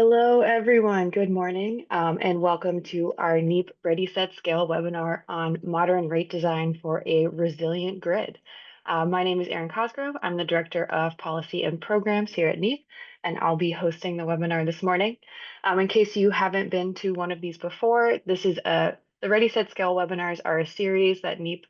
Hello, everyone. Good morning, and welcome to our NEEP Ready, Set, Scale webinar on modern rate design for a resilient grid. My name is Erin Cosgrove. I'm the Director of Policy and Programs here at NEEP, and I'll be hosting the webinar this morning. In case you haven't been to one of these before, the Ready, Set, Scale webinars are a series that NEEP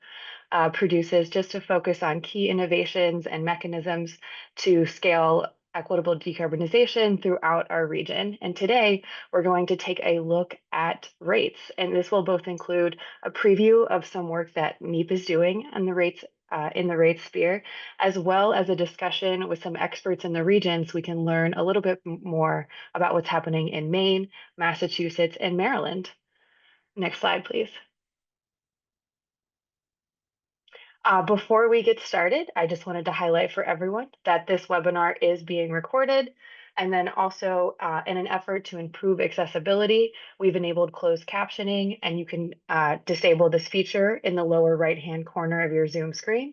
produces just to focus on key innovations and mechanisms to scale equitable decarbonization throughout our region. And today we're going to take a look at rates. And this will both include a preview of some work that NEEP is doing on the rates in the rates sphere, as well as a discussion with some experts in the region so we can learn a little bit more about what's happening in Maine, Massachusetts, and Maryland. Next slide, please. Before we get started, I just wanted to highlight for everyone that this webinar is being recorded. And then also, in an effort to improve accessibility, we've enabled closed captioning, and you can disable this feature in the lower right-hand corner of your Zoom screen.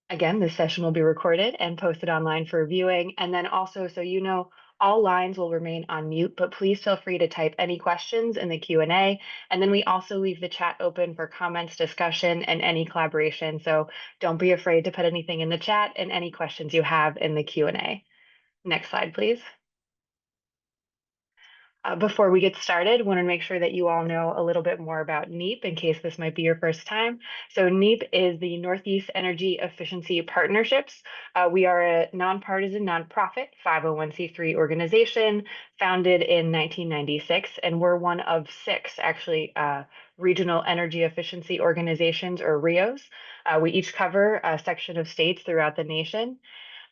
Again, this session will be recorded and posted online for viewing. And then also, so you know, all lines will remain on mute, but please feel free to type any questions in the Q&A. And then we also leave the chat open for comments, discussion, and any collaboration. So don't be afraid to put anything in the chat and any questions you have in the Q&A. Next slide, please. Before we get started, want to make sure that you all know a little bit more about NEEP in case this might be your first time. So NEEP is the Northeast Energy Efficiency Partnerships. We are a nonpartisan nonprofit 501c3 organization founded in 1996, and we're one of six actually regional energy efficiency organizations, or RIOs. We each cover a section of states throughout the nation.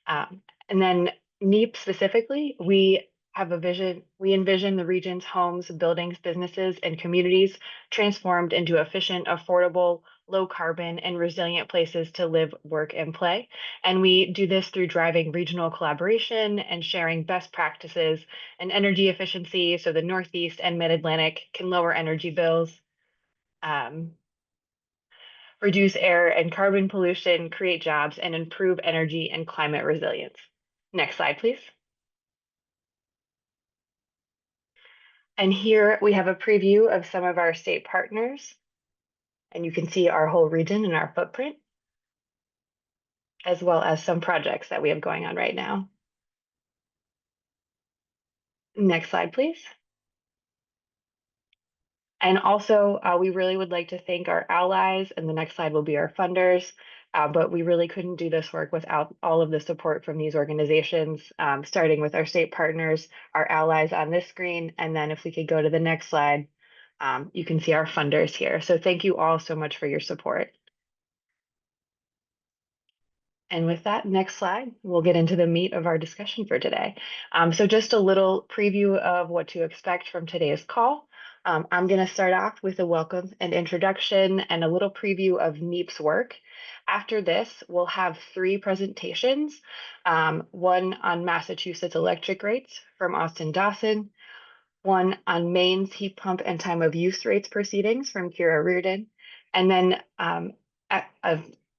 And then NEEP specifically, we envision the region's homes, buildings, businesses, and communities transformed into efficient, affordable, low carbon, and resilient places to live, work, and play. And we do this through driving regional collaboration and sharing best practices and energy efficiency so the Northeast and Mid-Atlantic can lower energy bills, reduce air and carbon pollution, create jobs, and improve energy and climate resilience. Next slide, please. And here we have a preview of some of our state partners, and you can see our whole region and our footprint, as well as some projects that we have going on right now. Next slide, please. And also, we really would like to thank our allies, and the next slide will be our funders. But we really couldn't do this work without all of the support from these organizations, starting with our state partners, our allies on this screen. And then if we could go to the next slide, you can see our funders here. So thank you all so much for your support. And with that, next slide, we'll get into the meat of our discussion for today. So just a little preview of what to expect from today's call. I'm going to start off with a welcome and introduction and a little preview of NEEP's work. After this, we'll have three presentations, one on Massachusetts electric rates from Austin Dawson, one on Maine's heat pump and time of use rates proceedings from Kiera Reardon, and then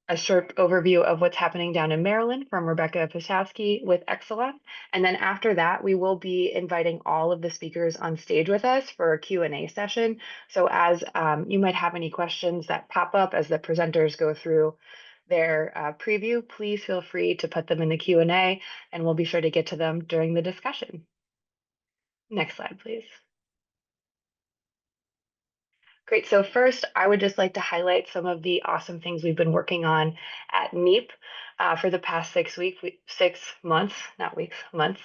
a short overview of what's happening down in Maryland from Rebecca Postowski with Exelon. And then after that, we will be inviting all of the speakers on stage with us for a Q&A session. So as you might have any questions that pop up as the presenters go through their preview, please feel free to put them in the Q&A, and we'll be sure to get to them during the discussion. Next slide, please. Great. So first, I would just like to highlight some of the awesome things we've been working on at NEEP for the past 6 months, not weeks, months.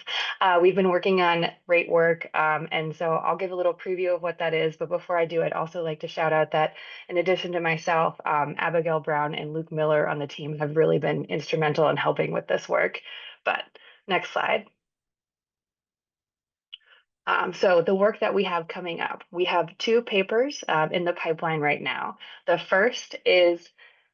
We've been working on rate work, and so I'll give a little preview of what that is. But before I do, I'd also like to shout out that in addition to myself, Abigail Brown and Luke Miller on the team have really been instrumental in helping with this work. But next slide. So the work that we have coming up, we have two papers in the pipeline right now. The first is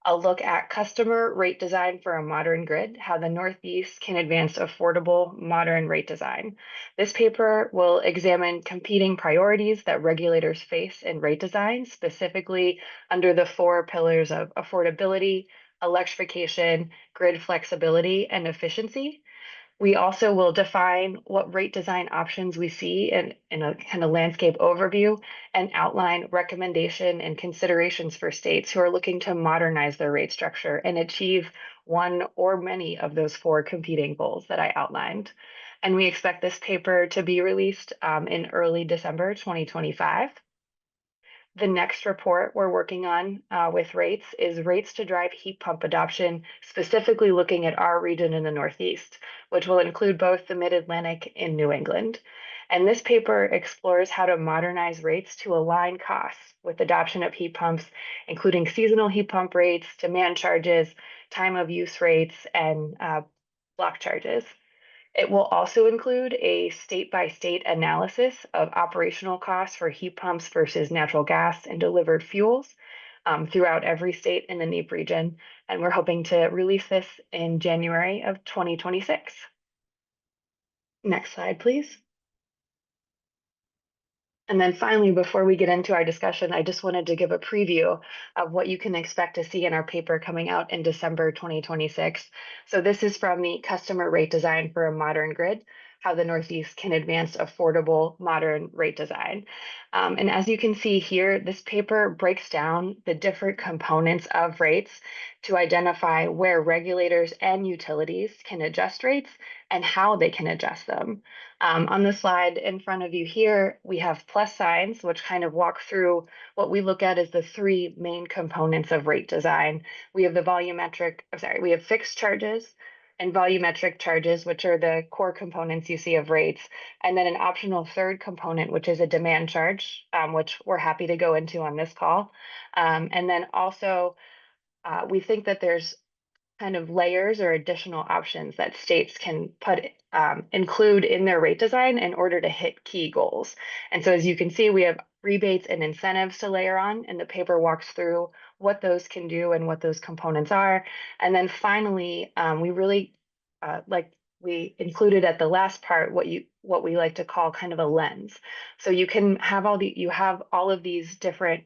a look at customer rate design for a modern grid, how the Northeast can advance affordable modern rate design. This paper will examine competing priorities that regulators face in rate design, specifically under the 4 pillars of affordability, electrification, grid flexibility, and efficiency. We also will define what rate design options we see in a kind of landscape overview and outline recommendation and considerations for states who are looking to modernize their rate structure and achieve one or many of those four competing goals that I outlined. And we expect this paper to be released in early December 2025. The next report we're working on with rates is rates to drive heat pump adoption, specifically looking at our region in the Northeast, which will include both the Mid-Atlantic and New England. And this paper explores how to modernize rates to align costs with adoption of heat pumps, including seasonal heat pump rates, demand charges, time of use rates, and block charges. It will also include a state-by-state analysis of operational costs for heat pumps versus natural gas and delivered fuels throughout every state in the NEEP region. And we're hoping to release this in January of 2026. Next slide, please. And then finally, before we get into our discussion, I just wanted to give a preview of what you can expect to see in our paper coming out in December 2026. So this is from the Customer Rate Design for a Modern Grid, how the Northeast can advance affordable modern rate design. And as you can see here, this paper breaks down the different components of rates to identify where regulators and utilities can adjust rates and how they can adjust them. On the slide in front of you here, we have plus signs, which kind of walk through what we look at as the three main components of rate design. We have we have fixed charges and volumetric charges, which are the core components you see of rates, and then an optional third component, which is a demand charge, which we're happy to go into on this call. And then also, we think that there's kind of layers or additional options that states can include in their rate design in order to hit key goals. And so as you can see, we have rebates and incentives to layer on, and the paper walks through what those can do and what those components are. And then finally, we really we included at the last part what we like to call kind of a lens. So you have all of these different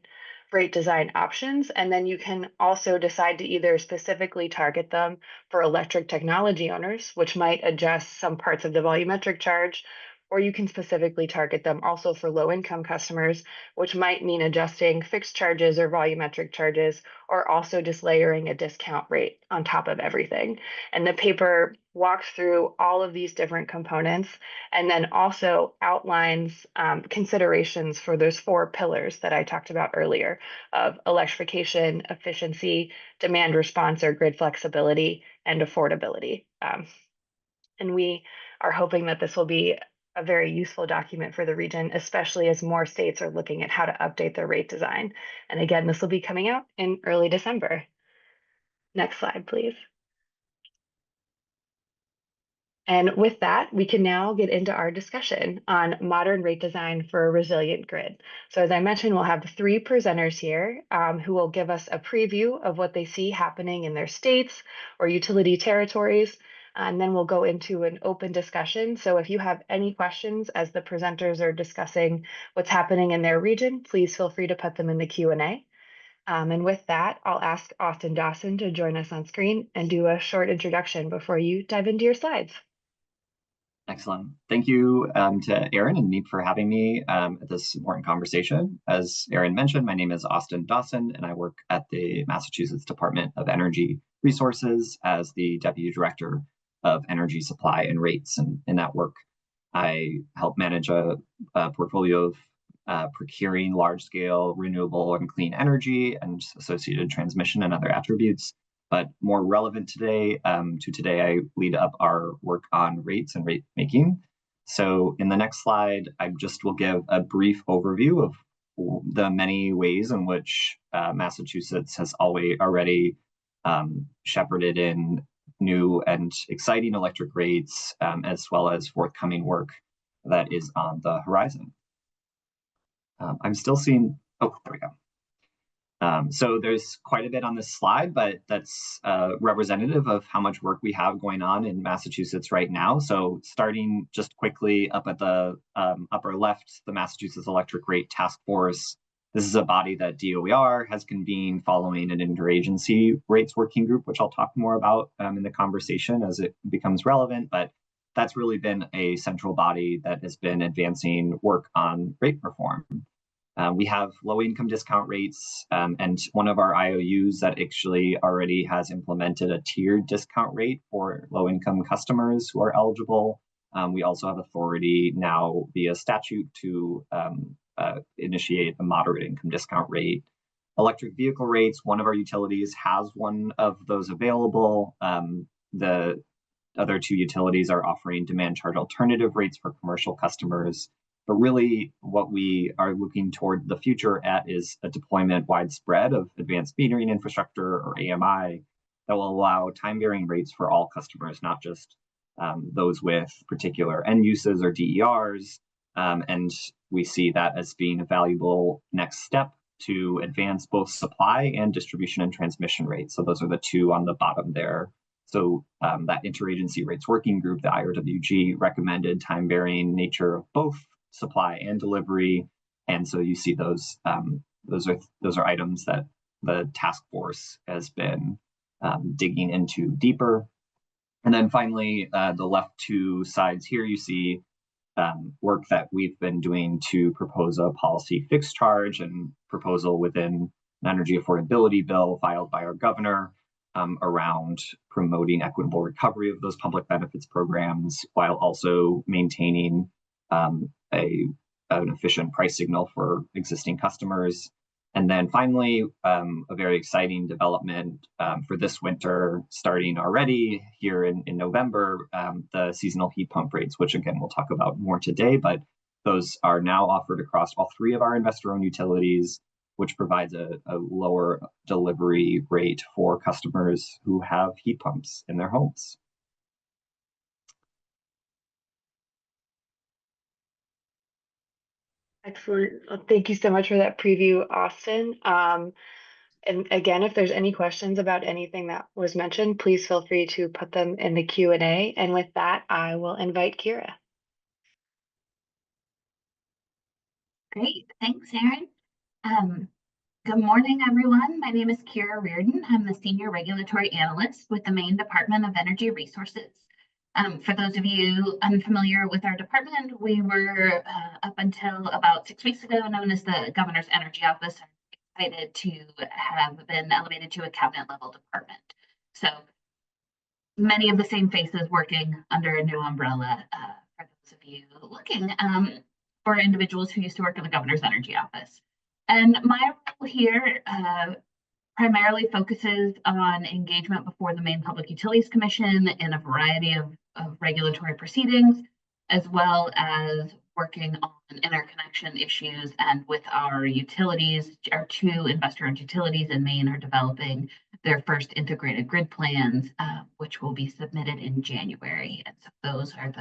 rate design options, and then you can also decide to either specifically target them for electric technology owners, which might adjust some parts of the volumetric charge, or you can specifically target them also for low-income customers, which might mean adjusting fixed charges or volumetric charges, or also just layering a discount rate on top of everything. And the paper walks through all of these different components and then also outlines considerations for those four pillars that I talked about earlier of electrification, efficiency, demand response or grid flexibility, and affordability. And we are hoping that this will be a very useful document for the region, especially as more states are looking at how to update their rate design. And again, this will be coming out in early December. Next slide, please. And with that, we can now get into our discussion on modern rate design for a resilient grid. So as I mentioned, we'll have three presenters here who will give us a preview of what they see happening in their states or utility territories. And then we'll go into an open discussion. So if you have any questions as the presenters are discussing what's happening in their region, please feel free to put them in the Q&A. And with that, I'll ask Austin Dawson to join us on screen and do a short introduction before you dive into your slides. Excellent. Thank you to Erin and NEEP for having me at this important conversation. As Erin mentioned, my name is Austin Dawson, and I work at the Massachusetts Department of Energy Resources as the Deputy Director of Energy Supply and Rates. And in that work, I help manage a portfolio of procuring large-scale renewable and clean energy and associated transmission and other attributes. But more relevant today, I lead up our work on rates and rate making. So in the next slide, I just will give a brief overview of the many ways in which Massachusetts has already shepherded in new and exciting electric rates, as well as forthcoming work that is on the horizon. I'm still seeing, oh, there we go. So there's quite a bit on this slide, but that's representative of how much work we have going on in Massachusetts right now. So starting just quickly up at the upper left, the Massachusetts Electric Rate Task Force. This is a body that DOER has convened following an interagency rates working group, which I'll talk more about in the conversation as it becomes relevant. But that's really been a central body that has been advancing work on rate reform. We have low income discount rates, and one of our IOUs that actually already has implemented a tiered discount rate for low income customers who are eligible. We also have authority now via statute to initiate a moderate income discount rate. Electric vehicle rates, one of our utilities has one of those available. The other two utilities are offering demand charge alternative rates for commercial customers. But really what we are looking toward the future at is a deployment widespread of advanced metering infrastructure, or AMI, that will allow time-varying rates for all customers, not just those with particular end uses or DERs. And we see that as being a valuable next step to advance both supply and distribution and transmission rates. So those are the two on the bottom there. So that interagency rates working group, the IRWG, recommended time-varying nature of both supply and delivery, and so you see those are items that the task force has been digging into deeper. And then finally, the left two sides here, you see work that we've been doing to propose a policy fixed charge and proposal within an energy affordability bill filed by our governor around promoting equitable recovery of those public benefits programs, while also maintaining an efficient price signal for existing customers. And then finally, a very exciting development for this winter, starting already here in November, the seasonal heat pump rates, which again, we'll talk about more today, but those are now offered across all three of our investor-owned utilities, which provides a lower delivery rate for customers who have heat pumps in their homes. Excellent. Well, thank you so much for that preview, Austin. And again, if there's any questions about anything that was mentioned, please feel free to put them in the Q&A. And with that, I will invite Kiera. Great, thanks, Erin. Good morning, everyone. My name is Kiera Reardon. I'm the Senior Regulatory Analyst with the Maine Department of Energy Resources. For those of you unfamiliar with our department, we were up until about 6 weeks ago known as the Governor's Energy Office. I'm excited to have been elevated to a cabinet level department. So many of the same faces working under a new umbrella for those of you looking for individuals who used to work in the Governor's Energy Office. And my role here primarily focuses on engagement before the Maine Public Utilities Commission in a variety of regulatory proceedings, as well as working on interconnection issues. And with our utilities, our two investor-owned utilities in Maine are developing their first integrated grid plans, which will be submitted in January. And so those are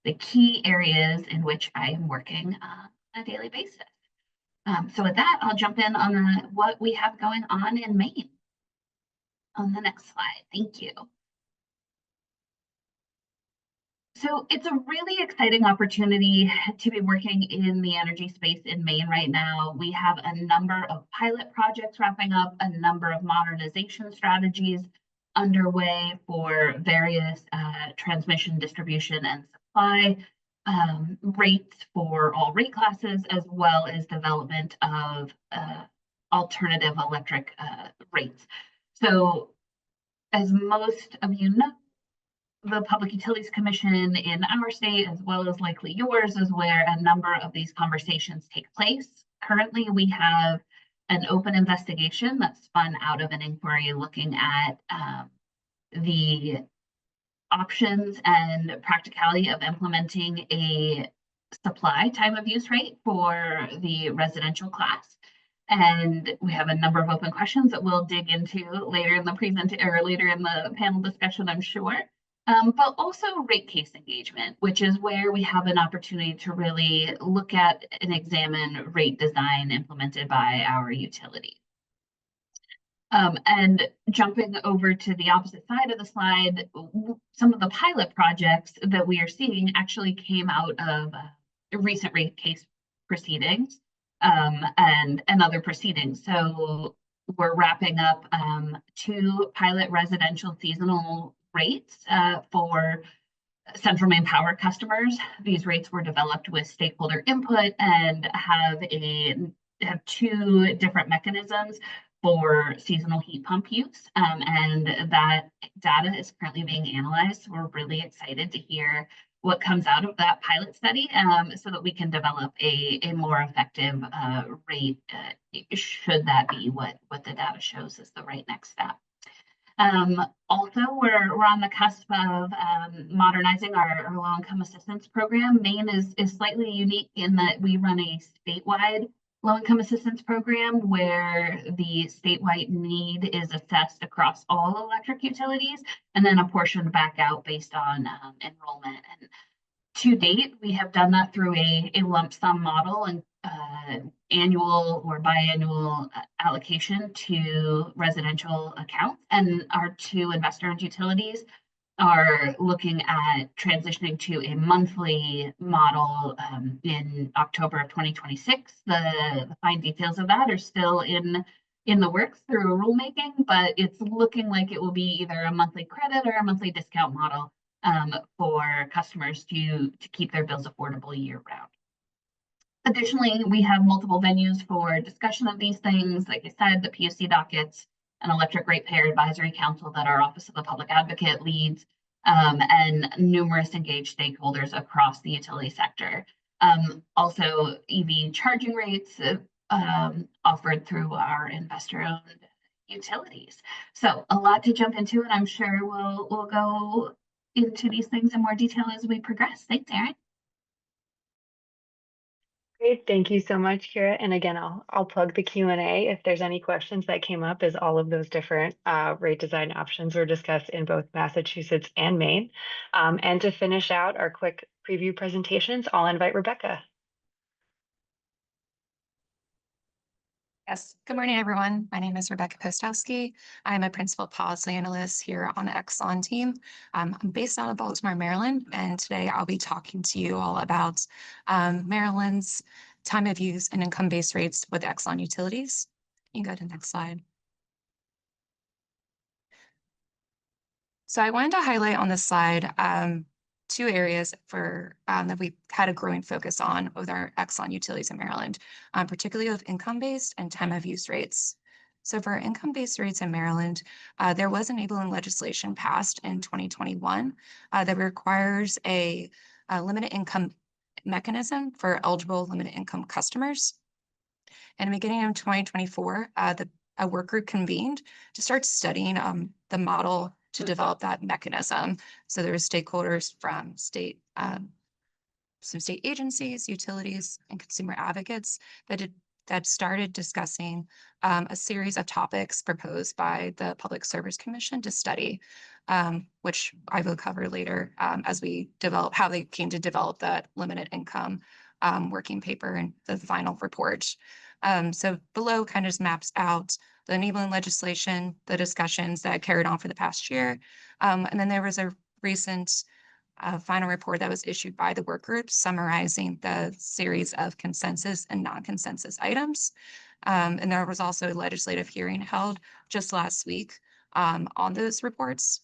the key areas in which I am working on a daily basis. So with that, I'll jump in on what we have going on in Maine on the next slide. Thank you. So it's a really exciting opportunity to be working in the energy space in Maine right now. We have a number of pilot projects wrapping up, a number of modernization strategies underway for various transmission, distribution, and supply rates for all rate classes, as well as development of alternative electric rates. So as most of you know, the Public Utilities Commission in our state, as well as likely yours, is where a number of these conversations take place. Currently, we have an open investigation that's spun out of an inquiry looking at the options and practicality of implementing a supply time of use rate for the residential class. And we have a number of open questions that we'll dig into later in the panel discussion, I'm sure. But also rate case engagement, which is where we have an opportunity to really look at and examine rate design implemented by our utility. And jumping over to the opposite side of the slide, some of the pilot projects that we are seeing actually came out of recent rate case proceedings and other proceedings. So we're wrapping up 2 pilot residential seasonal rates for central Maine power customers. These rates were developed with stakeholder input and have two different mechanisms for seasonal heat pump use. And that data is currently being analyzed. We're really excited to hear what comes out of that pilot study, so that we can develop a more effective rate, should that be what the data shows is the right next step. Also, we're on the cusp of modernizing our low-income assistance program. Maine is slightly unique in that we run a statewide low-income assistance program where the statewide need is assessed across all electric utilities and then apportioned back out based on enrollment. And to date, we have done that through a lump sum model and annual or biannual allocation to residential accounts. And our two investor-owned utilities are looking at transitioning to a monthly model in October of 2026. The fine details of that are still in the works through rulemaking, but it's looking like it will be either a monthly credit or a monthly discount model for customers to keep their bills affordable year round. Additionally, we have multiple venues for discussion of these things. Like I said, the PUC dockets, an electric ratepayer advisory council that our Office of the Public Advocate leads, and numerous engaged stakeholders across the utility sector. Also, EV charging rates offered through our investor-owned utilities. So a lot to jump into, and I'm sure we'll go into these things in more detail as we progress. Thanks, Erin. Great, thank you so much, Kiera. And again, I'll plug the Q&A if there's any questions that came up, as all of those different rate design options were discussed in both Massachusetts and Maine. And to finish out our quick preview presentations, I'll invite Rebecca. Yes, good morning, everyone. My name is Rebecca Postowski. I'm a principal policy analyst here on the Exelon team. I'm based out of Baltimore, Maryland, and today I'll be talking to you all about Maryland's time of use and income-based rates with Exelon utilities. You can go to the next slide. So I wanted to highlight on this slide two areas for that we've had a growing focus on with our Exelon utilities in Maryland, particularly with income-based and time of use rates. So for income-based rates in Maryland, there was enabling legislation passed in 2021 that requires a limited income mechanism for eligible limited income customers. And beginning in 2024, a work group convened to start studying the model to develop that mechanism. So there were stakeholders from some state agencies, utilities, and consumer advocates that started discussing a series of topics proposed by the Public Service Commission to study, which I will cover later as we develop how they came to develop that limited income working paper and the final report. So below kind of just maps out the enabling legislation, the discussions that carried on for the past year. And then there was a recent final report that was issued by the work group summarizing the series of consensus and non-consensus items. And there was also a legislative hearing held just last week on those reports.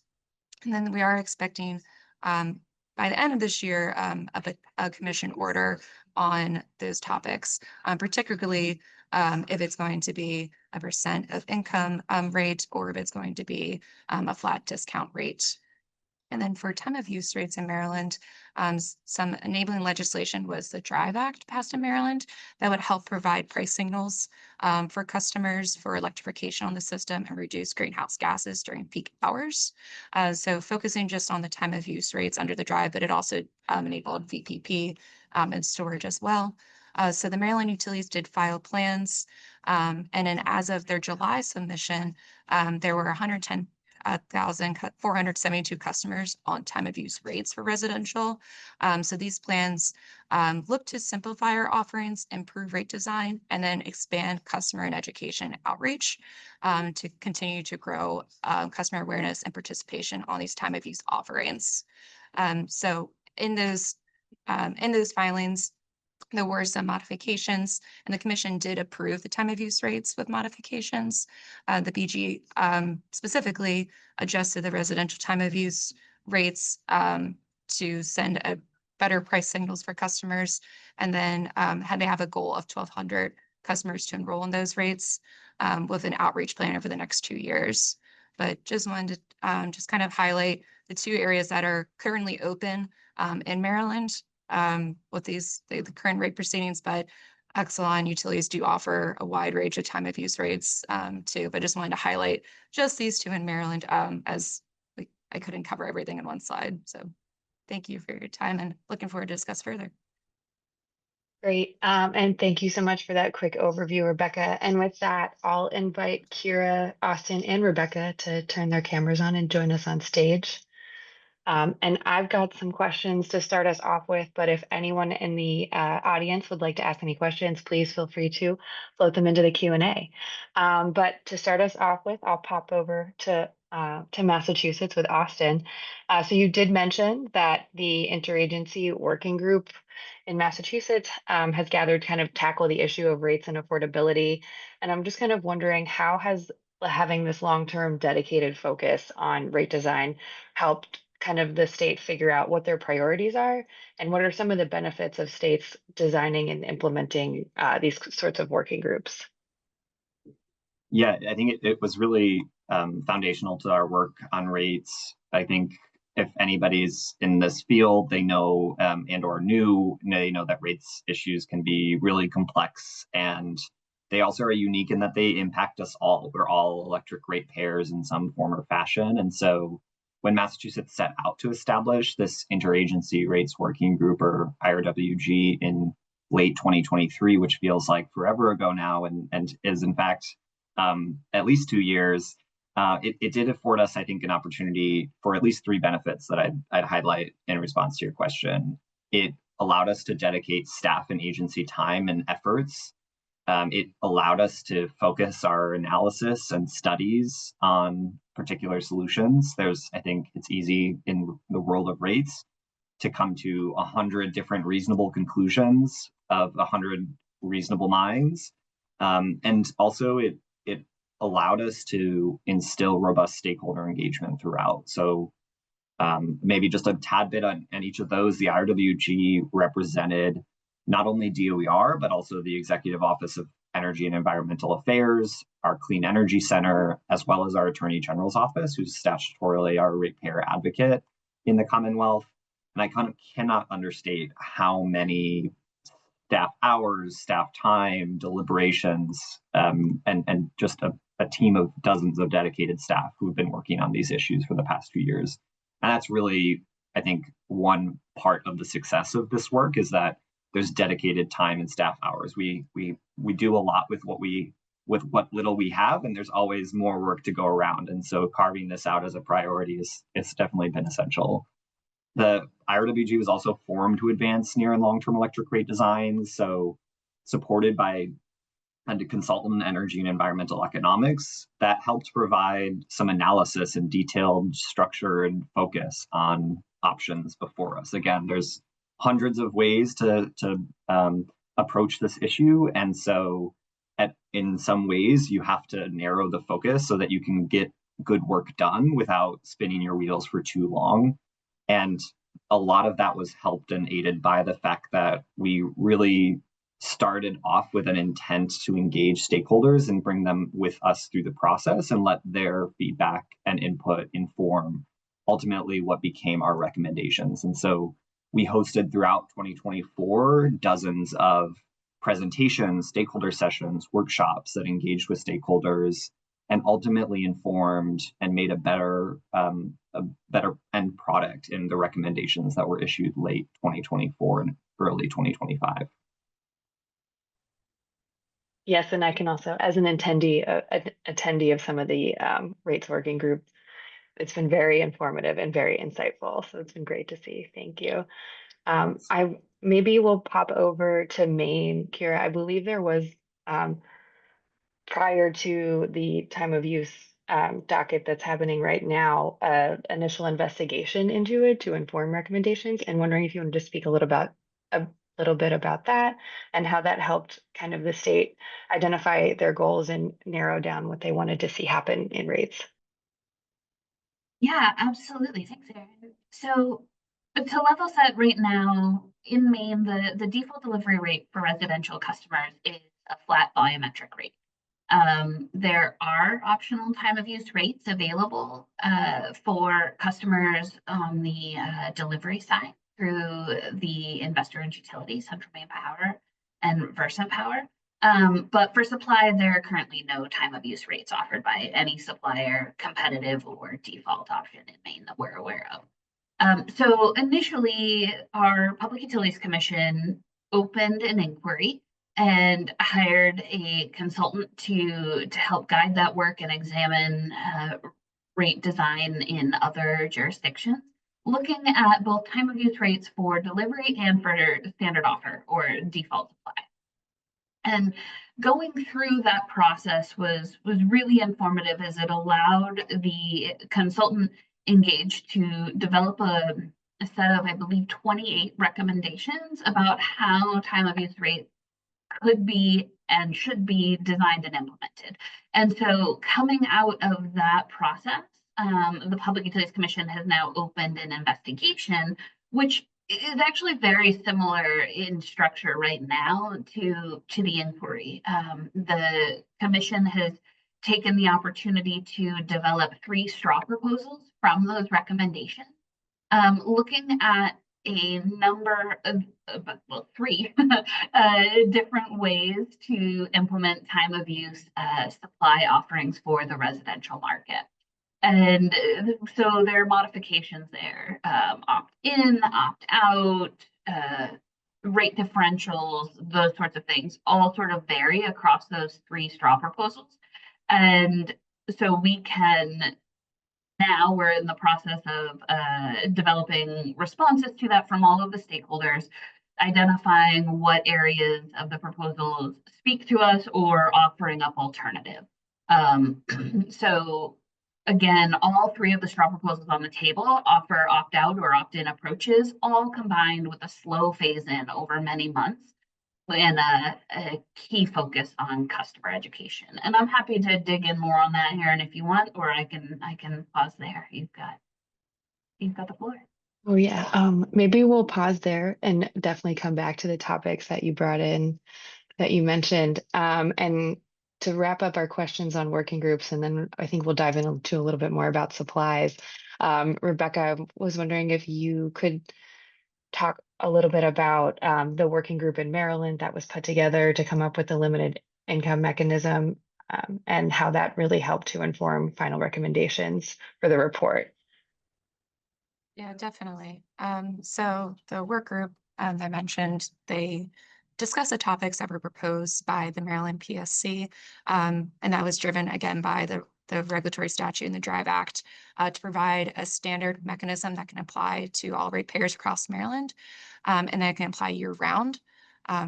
And then we are expecting by the end of this year a commission order on those topics, particularly if it's going to be a % of income rate or if it's going to be a flat discount rate. And then for time of use rates in Maryland, some enabling legislation was the DRIVE Act passed in Maryland that would help provide price signals for customers for electrification on the system and reduce greenhouse gases during peak hours. So focusing just on the time of use rates under the DRIVE, but it also enabled VPP and storage as well. So the Maryland utilities did file plans, and then as of their July submission, there were 110,472 customers on time of use rates for residential. So these plans look to simplify our offerings, improve rate design, and then expand customer and education outreach to continue to grow customer awareness and participation on these time of use offerings. So in those filings, there were some modifications, and the commission did approve the time of use rates with modifications. The BG specifically adjusted the residential time of use rates to send a better price signals for customers. And then had they have a goal of 1,200 customers to enroll in those rates with an outreach plan over the next 2 years. But just wanted to just kind of highlight the 2 areas that are currently open in Maryland with the current rate proceedings, but Exelon utilities do offer a wide range of time of use rates too, but just wanted to highlight just these 2 in Maryland as I couldn't cover everything in one slide. So thank you for your time and looking forward to discuss further. Great. And thank you so much for that quick overview, Rebecca. And with that, I'll invite Kiera, Austin, and Rebecca to turn their cameras on and join us on stage. And I've got some questions to start us off with, but if anyone in the audience would like to ask any questions, please feel free to float them into the Q&A. But to start us off with, I'll pop over to Massachusetts with Austin. So you did mention that the interagency working group in Massachusetts has gathered kind of tackle the issue of rates and affordability. And I'm just kind of wondering, how has having this long-term dedicated focus on rate design helped kind of the state figure out what their priorities are, and what are some of the benefits of states designing and implementing these sorts of working groups? Yeah, I think it was really foundational to our work on rates. I think if anybody's in this field, they know and or new, they know that rates issues can be really complex, and they also are unique in that they impact us all. We're all electric ratepayers in some form or fashion. And so when Massachusetts set out to establish this interagency rates working group, or IRWG, in late 2023, which feels like forever ago now, and is in fact at least 2 years, it did afford us, I think, an opportunity for at least 3 benefits that I'd highlight in response to your question. It allowed us to dedicate staff and agency time and efforts. It allowed us to focus our analysis and studies on particular solutions. I think it's easy in the world of rates to come to 100 different reasonable conclusions of 100 reasonable minds. And also it allowed us to instill robust stakeholder engagement throughout. So maybe just a tad bit on each of those. The IRWG represented not only DOER, but also the Executive Office of Energy and Environmental Affairs, our Clean Energy Center, as well as our Attorney General's Office, who's statutorily our ratepayer advocate in the Commonwealth. And I kind of cannot understate how many staff hours, staff time, deliberations, and just a team of dozens of dedicated staff who have been working on these issues for the past few years. And that's really, I think, one part of the success of this work, is that there's dedicated time and staff hours. We do a lot with what little we have, and there's always more work to go around. And so carving this out as a priority it's definitely been essential. The IRWG was also formed to advance near and long-term electric rate designs, so supported by a consultant in energy and environmental economics that helped provide some analysis and detailed structure and focus on options before us. Again, there's hundreds of ways to approach this issue, and so in some ways you have to narrow the focus so that you can get good work done without spinning your wheels for too long. And a lot of that was helped and aided by the fact that we really started off with an intent to engage stakeholders and bring them with us through the process and let their feedback and input inform ultimately what became our recommendations. And so we hosted throughout 2024 dozens of presentations, stakeholder sessions, workshops that engaged with stakeholders and ultimately informed and made a better end product in the recommendations that were issued late 2024 and early 2025. Yes, and I can also, as an attendee of some of the rates working group, it's been very informative and very insightful. So it's been great to see. Thank you. I maybe we'll pop over to Maine, Kiera. I believe there was prior to the time of use docket that's happening right now, initial investigation into it to inform recommendations, and wondering if you wanted to speak a little bit about that and how that helped kind of the state identify their goals and narrow down what they wanted to see happen in rates. Yeah, absolutely. Thanks, Erin. So To level set right now, in Maine, the default delivery rate for residential customers is a flat volumetric rate. There are optional time of use rates available for customers on the delivery side through the investor-owned utilities, Central Maine Power and Versa Power. But for supply, there are currently no time of use rates offered by any supplier, competitive or default option in Maine that we're aware of. So initially, our Public Utilities Commission opened an inquiry and hired a consultant to help guide that work and examine rate design in other jurisdictions, looking at both time of use rates for delivery and for standard offer or default supply. And going through that process was really informative, as it allowed the consultant engaged to develop a set of, I believe, 28 recommendations about how time of use rates could be and should be designed and implemented. And so coming out of that process, the Public Utilities Commission has now opened an investigation, which is actually very similar in structure right now to the inquiry. The commission has taken the opportunity to develop 3 straw proposals from those recommendations, looking at a number of, well, 3 different ways to implement time of use supply offerings for the residential market. And so there are modifications there, opt-in, opt-out, rate differentials, those sorts of things, all sort of vary across those 3 straw proposals. And so now we're in the process of developing responses to that from all of the stakeholders, identifying what areas of the proposals speak to us or offering up alternative. So again, all 3 of the straw proposals on the table offer opt-out or opt-in approaches, all combined with a slow phase-in over many months and a key focus on customer education. And I'm happy to dig in more on that, Erin, if you want, or I can pause there. You've got the floor. Oh yeah, maybe we'll pause there and definitely come back to the topics that you brought in, that you mentioned. And to wrap up our questions on working groups, and then I think we'll dive into a little bit more about supplies. Rebecca, I was wondering if you could talk a little bit about the working group in Maryland that was put together to come up with the limited income mechanism, and how that really helped to inform final recommendations for the report. Yeah, definitely. So the work group, I mentioned, they discussed the topics that were proposed by the Maryland PSC, and that was driven again by the regulatory statute and the DRIVE Act to provide a standard mechanism that can apply to all ratepayers across Maryland, and that can apply year-round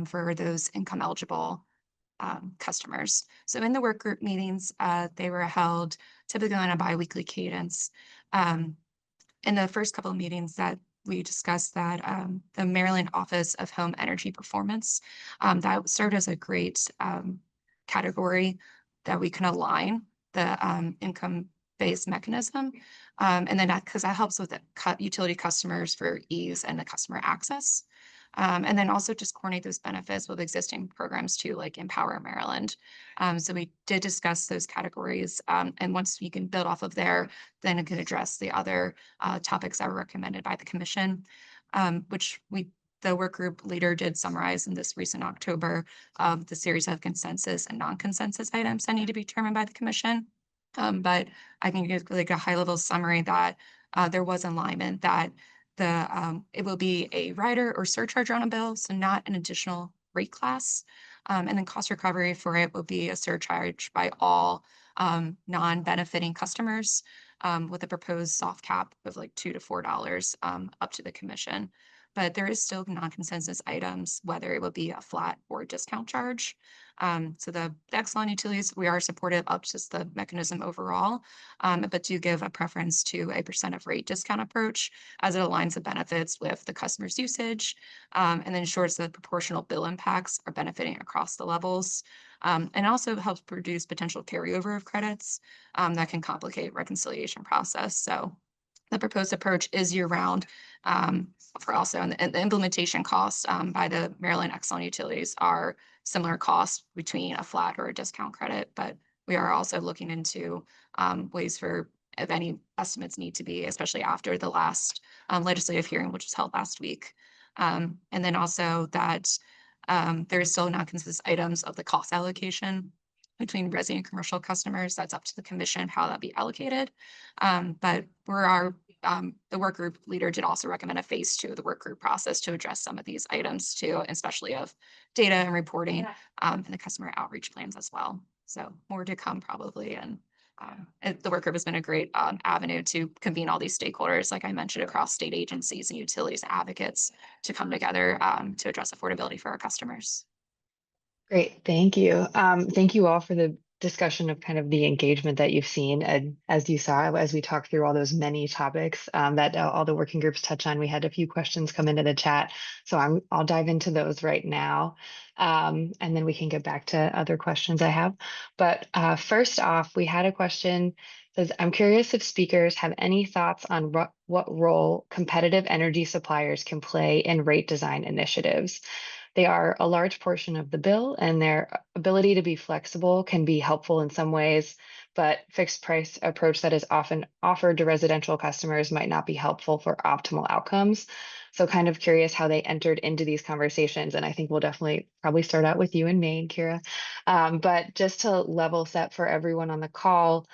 for those income eligible customers. So in the work group meetings, they were held typically on a biweekly cadence. In the first couple of meetings that we discussed that the Maryland Office of Home Energy Performance, that served as a great category that we can align the income-based mechanism. And then because that helps with the utility customers for ease and the customer access. And then also just coordinate those benefits with existing programs too, like Empower Maryland. So we did discuss those categories. And once you can build off of there, then it can address the other topics that were recommended by the commission, which the work group leader did summarize in this recent October of the series of consensus and non-consensus items that need to be determined by the commission. But I can give like a high level summary that there was alignment that it will be a rider or surcharge on a bill, so not an additional rate class. And then cost recovery for it will be a surcharge by all non-benefiting customers with a proposed soft cap of like $2 to $4 up to the commission. But there is still non-consensus items, whether it would be a flat or a discount charge. So the Exelon utilities, we are supportive of just the mechanism overall, but do give a preference to a % of rate discount approach as it aligns the benefits with the customer's usage, and then ensures that proportional bill impacts are benefiting across the levels, and also helps produce potential carryover of credits that can complicate reconciliation process. So The proposed approach is year-round for also, and the implementation costs by the Maryland Exelon utilities are similar costs between a flat or a discount credit, but we are also looking into ways for if any estimates need to be, especially after the last legislative hearing, which was held last week. And then also that there is still non-consistent items of the cost allocation between resi and commercial customers. That's up to the commission how that be allocated. But the work group leader did also recommend a phase 2 of the work group process to address some of these items too, especially of data and reporting and the customer outreach plans as well. So more to come probably. And the work group has been a great avenue to convene all these stakeholders, like I mentioned, across state agencies and utilities and advocates to come together to address affordability for our customers. Great, thank you. Thank you all for the discussion of kind of the engagement that you've seen. And as you saw, as we talked through all those many topics that all the working groups touch on, we had a few questions come into the chat. So I'll dive into those right now. And then we can get back to other questions I have. But first off, we had a question that says, I'm curious if speakers have any thoughts on what role competitive energy suppliers can play in rate design initiatives. They are a large portion of the bill, and their ability to be flexible can be helpful in some ways, but fixed price approach that is often offered to residential customers might not be helpful for optimal outcomes. So kind of curious how they entered into these conversations. And I think we'll definitely probably start out with you in Maine, Kiera. But just to level set for everyone on the call,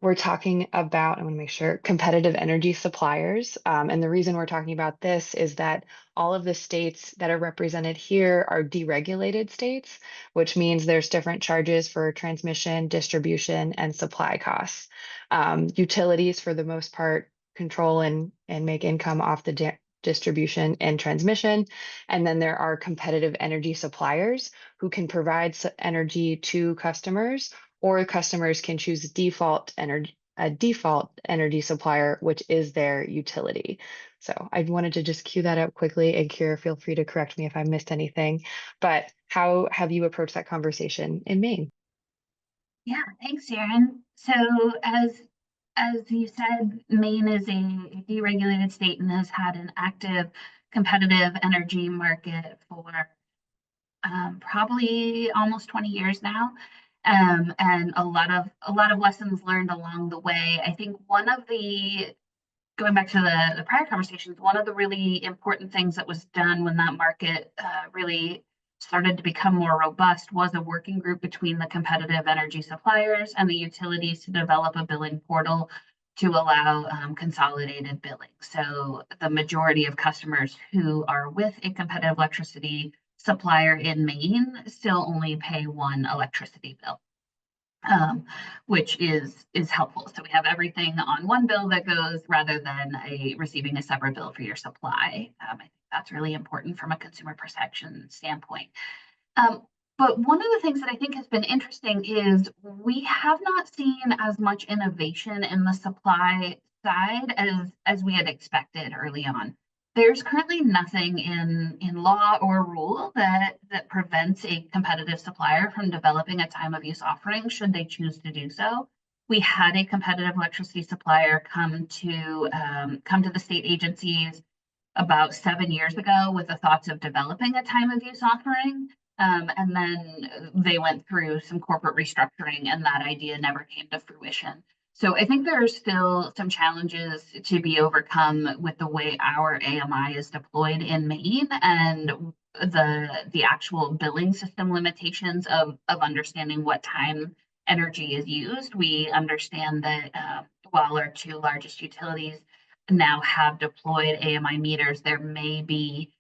we're talking about, I want to make sure, competitive energy suppliers. And the reason we're talking about this is that all of the states that are represented here are deregulated states, which means there's different charges for transmission, distribution, and supply costs. Utilities, for the most part, control and make income off the distribution and transmission. And then there are competitive energy suppliers who can provide energy to customers, or customers can choose a default energy supplier, which is their utility. So I wanted to just cue that up quickly, and Kiera, feel free to correct me if I missed anything. But how have you approached that conversation in Maine? Yeah, thanks, Erin. So as you said, Maine is a deregulated state and has had an active competitive energy market for probably almost 20 years now. And a lot of lessons learned along the way. I think going back to the prior conversations, one of the really important things that was done when that market really started to become more robust was a working group between the competitive energy suppliers and the utilities to develop a billing portal to allow consolidated billing. So the majority of customers who are with a competitive electricity supplier in Maine still only pay one electricity bill, which is helpful. So we have everything on one bill that goes rather than receiving a separate bill for your supply. I think that's really important from a consumer protection standpoint. But one of the things that I think has been interesting is we have not seen as much innovation in the supply side as we had expected early on. There's currently nothing in law or rule that prevents a competitive supplier from developing a time of use offering should they choose to do so. We had a competitive electricity supplier come to the state agencies about 7 years ago with the thoughts of developing a time of use offering. And then they went through some corporate restructuring and that idea never came to fruition. So I think there are still some challenges to be overcome with the way our AMI is deployed in Maine and the actual billing system limitations of understanding what time energy is used. We understand that while our two largest utilities now have deployed AMI meters, there may be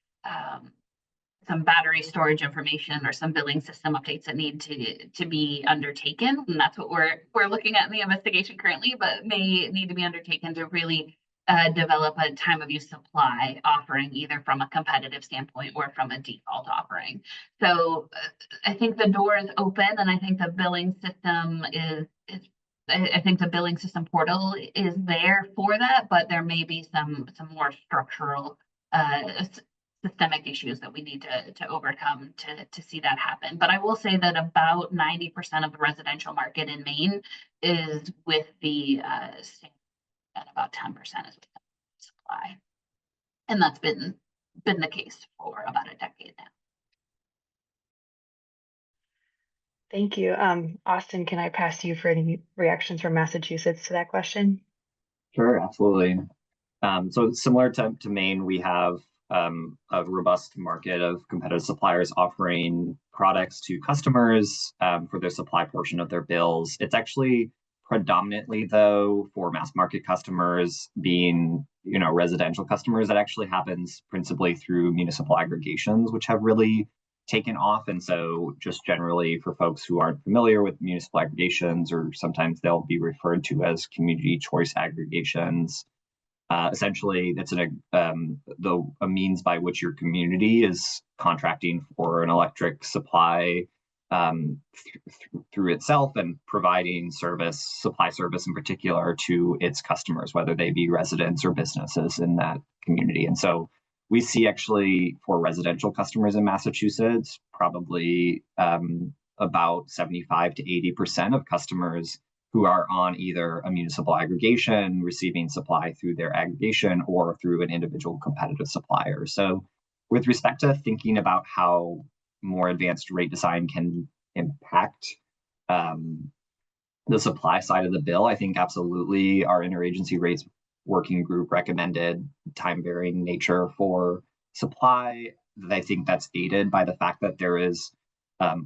some battery storage information or some billing system updates that need to be undertaken. And that's what we're looking at in the investigation currently, but may need to be undertaken to really develop a time of use supply offering either from a competitive standpoint or from a default offering. So I think the door is open, and I think the billing system I think the billing system portal is there for that, but there may be some more structural systemic issues that we need to overcome to see that happen. But I will say that about 90% of the residential market in Maine is with the and about 10% is supply. And that's been the case for about a decade now. Thank you. Austin, can I pass to you for any reactions from Massachusetts to that question? Sure, absolutely. So similar to Maine, we have a robust market of competitive suppliers offering products to customers for their supply portion of their bills. It's actually predominantly, though, for mass market customers being, residential customers, that actually happens principally through municipal aggregations, which have really taken off. And so just generally for folks who aren't familiar with municipal aggregations, or sometimes they'll be referred to as community choice aggregations, essentially, it's a means by which your community is contracting for an electric supply through itself and providing supply service in particular to its customers, whether they be residents or businesses in that community. And so we see actually for residential customers in Massachusetts, probably about 75 to 80% of customers who are on either a municipal aggregation, receiving supply through their aggregation, or through an individual competitive supplier. So with respect to thinking about how more advanced rate design can impact the supply side of the bill, I think absolutely our interagency rates working group recommended time-varying nature for supply. I think that's aided by the fact that there is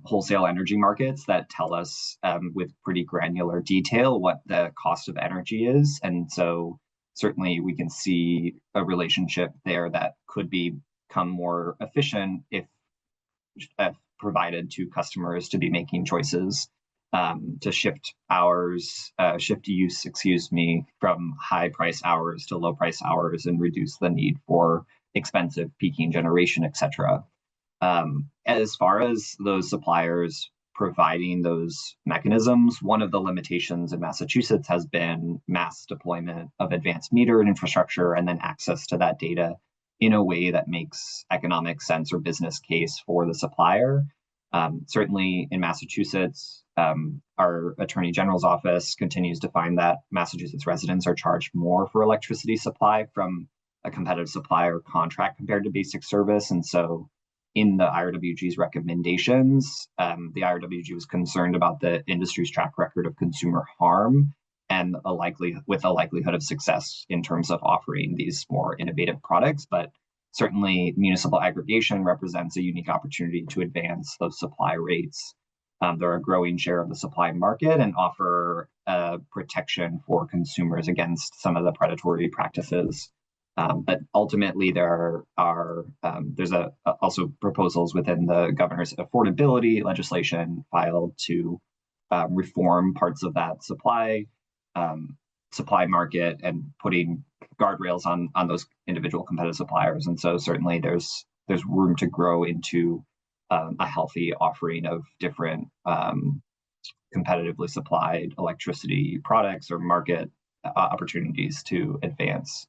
wholesale energy markets that tell us with pretty granular detail what the cost of energy is. And so certainly we can see a relationship there that could become more efficient if provided to customers to be making choices to shift use, from high price hours to low price hours and reduce the need for expensive peaking generation, et cetera. As far as those suppliers providing those mechanisms, one of the limitations in Massachusetts has been mass deployment of advanced meter infrastructure and then access to that data in a way that makes economic sense or business case for the supplier. Certainly in Massachusetts, our Attorney General's office continues to find that Massachusetts residents are charged more for electricity supply from a competitive supplier contract compared to basic service. And so in the IRWG's recommendations, the IRWG was concerned about the industry's track record of consumer harm and with a likelihood of success in terms of offering these more innovative products. But certainly municipal aggregation represents a unique opportunity to advance those supply rates. They're a growing share of the supply market and offer protection for consumers against some of the predatory practices. But ultimately, there's also proposals within the governor's affordability legislation filed to reform parts of that supply market and putting guardrails on those individual competitive suppliers. And so certainly there's room to grow into a healthy offering of different competitively supplied electricity products or market opportunities to advance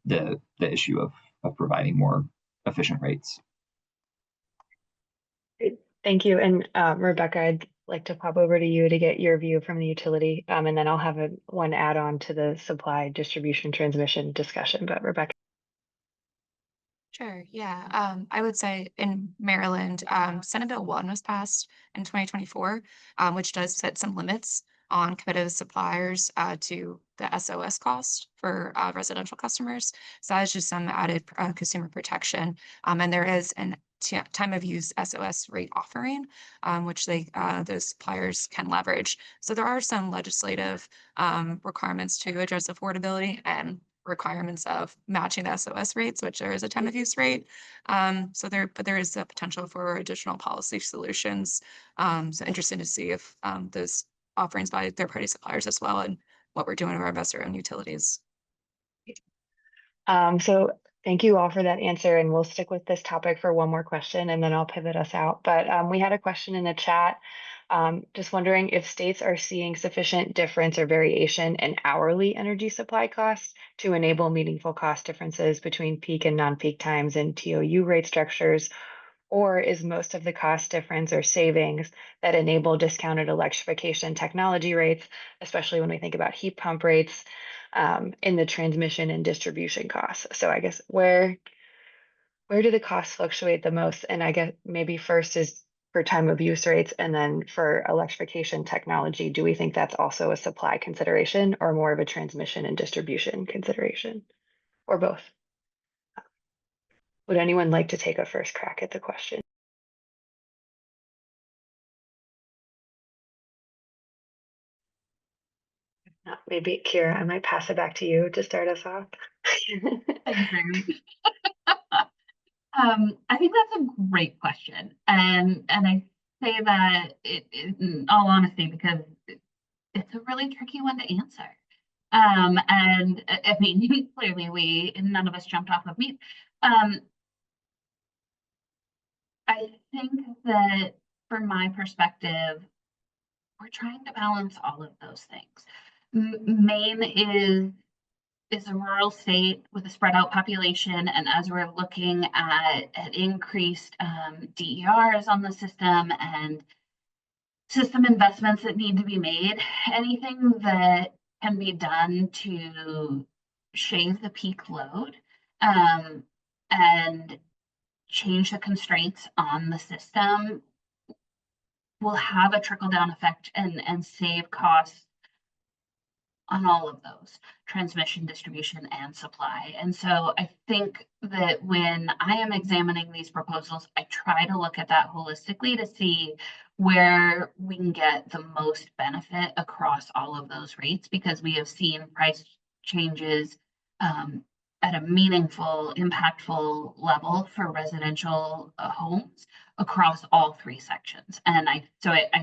the issue of providing more efficient rates. Great. Thank you. And Rebecca, I'd like to pop over to you to get your view from the utility, and then I'll have one add-on to the supply distribution transmission discussion. But Rebecca. Sure. Yeah. I would say in Maryland, Senate Bill 1 was passed in 2024, which does set some limits on competitive suppliers to the SOS cost for residential customers. So that is just some added consumer protection. And there is an time of use SOS rate offering, which those suppliers can leverage. So there are some legislative requirements to address affordability and requirements of matching the SOS rates, which there is a time of use rate. But there is a potential for additional policy solutions. So interested to see if those offerings by third-party suppliers as well, and what we're doing with our investor-owned utilities. So thank you all for that answer, and we'll stick with this topic for one more question, and then I'll pivot us out. But we had a question in the chat, just wondering if states are seeing sufficient difference or variation in hourly energy supply costs to enable meaningful cost differences between peak and non-peak times in TOU rate structures, or is most of the cost difference or savings that enable discounted electrification technology rates, especially when we think about heat pump rates, in the transmission and distribution costs. So I guess where do the costs fluctuate the most? And I guess maybe first is for time of use rates, and then for electrification technology, do we think that's also a supply consideration or more of a transmission and distribution consideration, or both? Would anyone like to take a first crack at the question? Maybe Kiera, I might pass it back to you to start us off. Thanks, Erin. I think that's a great question, and I say that in all honesty because it's a really tricky one to answer. And I mean, clearly none of us jumped off of NEEP. I think that from my perspective, we're trying to balance all of those things. Maine is a rural state with a spread out population, and as we're looking at increased DERs on the system and system investments that need to be made, anything that can be done to shave the peak load and change the constraints on the system will have a trickle down effect and save costs on all of those: transmission, distribution, and supply. And so I think that when I am examining these proposals, I try to look at that holistically to see where we can get the most benefit across all of those rates, because we have seen price changes at a meaningful, impactful level for residential homes across all three sections. And I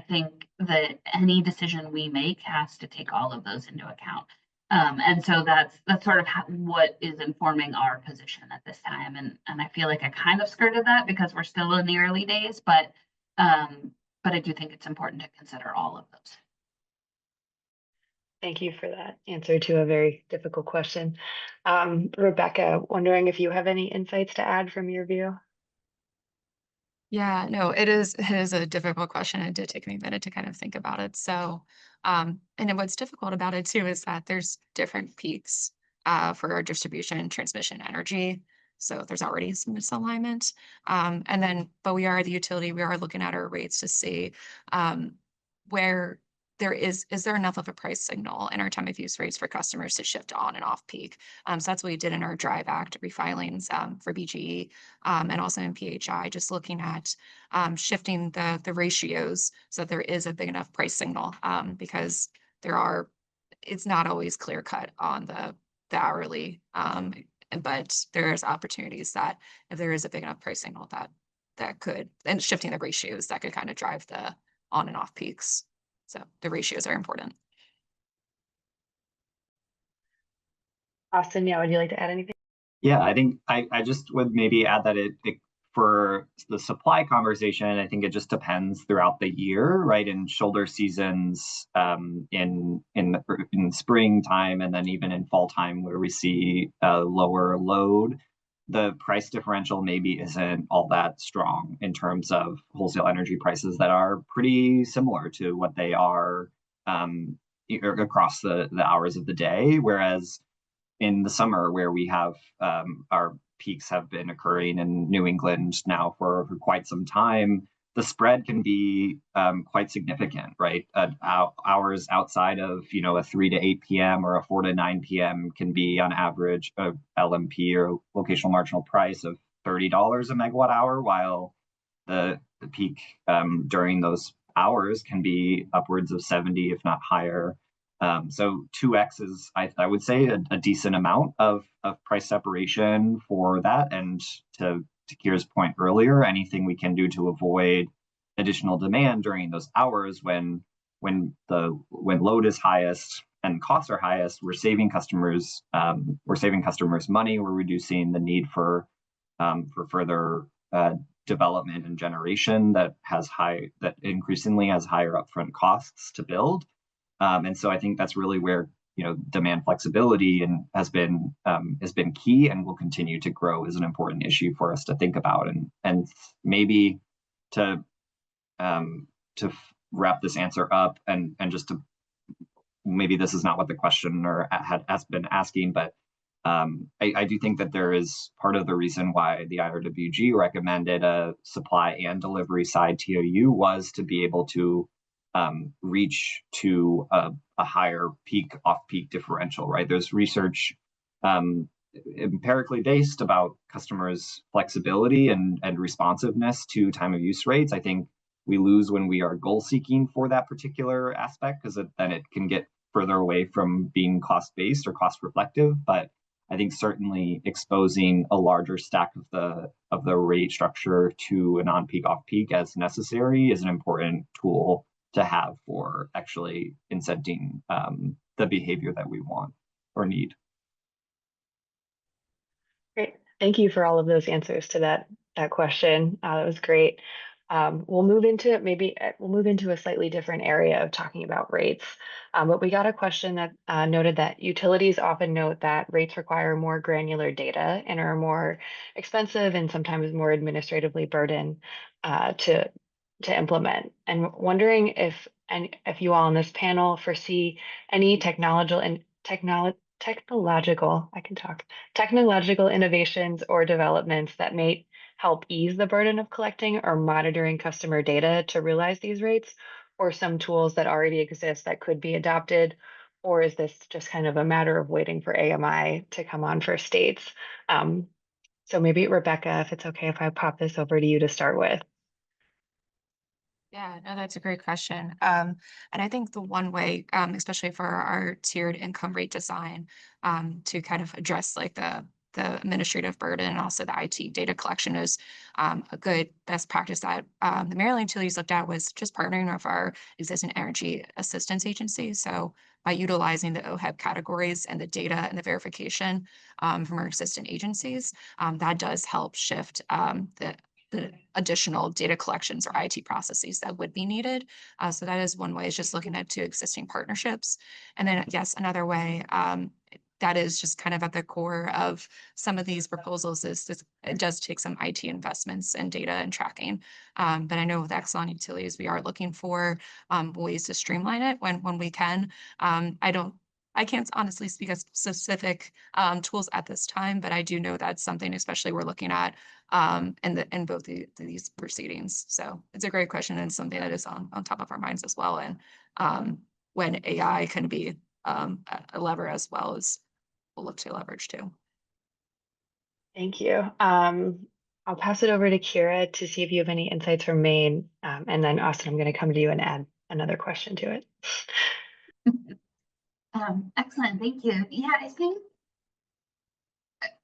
think that any decision we make has to take all of those into account. And so that's sort of what is informing our position at this time. And I feel like I kind of skirted that because we're still in the early days, but I do think it's important to consider all of those. Thank you for that answer to a very difficult question. Rebecca, wondering if you have any insights to add from your view? Yeah, no, it is a difficult question. It did take me a minute to kind of think about it. So, and then what's difficult about it too is that there's different peaks for our distribution and transmission energy. So there's already some misalignment. And then, but we are the utility, we are looking at our rates to see where there is there enough of a price signal in our time of use rates for customers to shift on and off peak. So that's what we did in our Drive Act refilings for BGE and also in PHI, just looking at shifting the ratios so that there is a big enough price signal because it's not always clear cut on the hourly, but there's opportunities that if there is a big enough price signal that could, and shifting the ratios that could kind of drive the on and off peaks. So the ratios are important. Austin, yeah, would you like to add anything? Yeah, I think I just would maybe add that it for the supply conversation, I think it just depends throughout the year, right? In shoulder seasons, in springtime, and then even in fall time where we see a lower load, the price differential maybe isn't all that strong in terms of wholesale energy prices that are pretty similar to what they are across the hours of the day. Whereas in the summer, where we have our peaks have been occurring in New England now for quite some time, the spread can be quite significant, right? Hours outside of a 3 to 8 p.m. or a 4 to 9 p.m. can be on average a LMP or locational marginal price of $30 a megawatt hour, while the peak during those hours can be upwards of 70, if not higher. So 2x is, I would say, a decent amount of price separation for that. And to Kiera's point earlier, anything we can do to avoid additional demand during those hours when load is highest and costs are highest, we're saving customers money. We're reducing the need for further development and generation that increasingly has higher upfront costs to build. And so I think that's really where demand flexibility has been key and will continue to grow as an important issue for us to think about. And maybe to wrap this answer up and just to maybe this is not what the questioner has been asking, but I do think that there is part of the reason why the IRWG recommended a supply and delivery side TOU was to be able to reach to a higher peak off-peak differential, right? There's research empirically based about customers' flexibility and responsiveness to time of use rates. I think we lose when we are goal seeking for that particular aspect, because then it can get further away from being cost-based or cost reflective. But I think certainly exposing a larger stack of the rate structure to an on-peak off-peak as necessary is an important tool to have for actually incenting the behavior that we want or need. Great. Thank you for all of those answers to that question. That was great. We'll move into a slightly different area of talking about rates. But we got a question that noted that utilities often note that rates require more granular data and are more expensive and sometimes more administratively burdened to implement. Wondering if you all on this panel foresee any technological innovations or developments that may help ease the burden of collecting or monitoring customer data to realize these rates, or some tools that already exist that could be adopted, or is this just kind of a matter of waiting for AMI to come on for states? So maybe Rebecca, if it's okay if I pop this over to you to start with. Yeah, no, that's a great question. And I think the one way, especially for our tiered income rate design, to kind of address like the administrative burden and also the IT data collection is a good best practice that the Maryland utilities looked at was just partnering with our existing energy assistance agency. So by utilizing the OHEB categories and the data and the verification from our existing agencies, that does help shift the additional data collections or IT processes that would be needed. So that is one way, is just looking at two existing partnerships. And then yes, another way that is just kind of at the core of some of these proposals is this, it does take some IT investments and data and tracking. But I know with Exelon utilities, we are looking for ways to streamline it when we can. I can't honestly speak of specific tools at this time, but I do know that's something especially we're looking at in both these proceedings. So it's a great question and something that is on top of our minds as well. And when AI can be a lever as well, as we'll look to leverage too. Thank you. I'll pass it over to Kiera to see if you have any insights from Maine. And then Austin, I'm going to come to you and add another question to it. Excellent, thank you. Yeah, I think